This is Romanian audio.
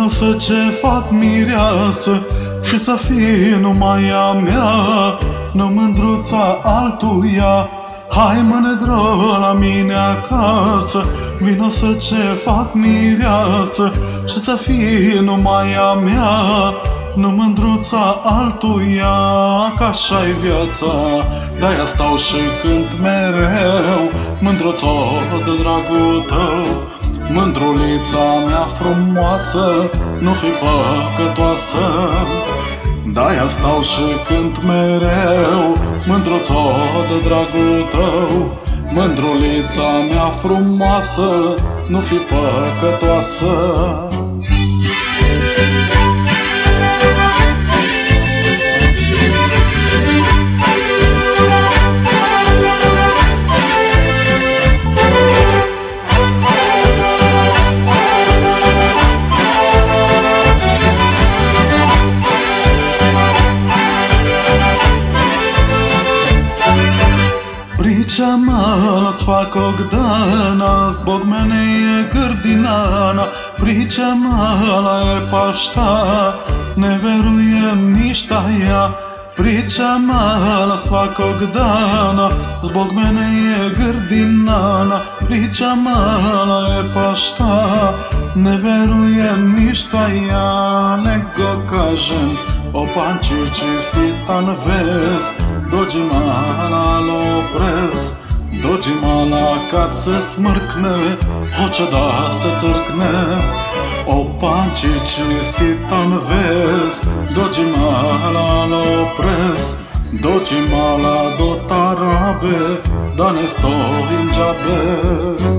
Vino să ce fac mireasă și să fie numai a mea, nu mândruța altuia. Hai mândră la mine acasă, vino să ce fac mireasă și să fie numai a mea, nu mândruța altuia. Că așa-i viața, de-aia stau și cânt mereu, mândruțo de dragul tău. Mândrulița mea frumoasă, nu fi păcătoasă, de-aia stau și cânt mereu, mândruțo de dragul tău. Mândrulița mea frumoasă, nu fi păcătoasă. Pricea mala-ți fac ogdana, zbogmene-e gârdinana, pricea mala e pașta, ne verujem ništa ja. Pricea mala-ți fac ogdana, zbogmene-e gârdinana, pricea mala e pašta, ne verujem ništa ja. Nego kažem, o pančići si tan vez, dođi mala loprez, dođi mala kad se smrkne, hoće da se crkne. O pančići sitan vez, dođi mala loprez, dođi mala do tarabe, da ne stojim džabe.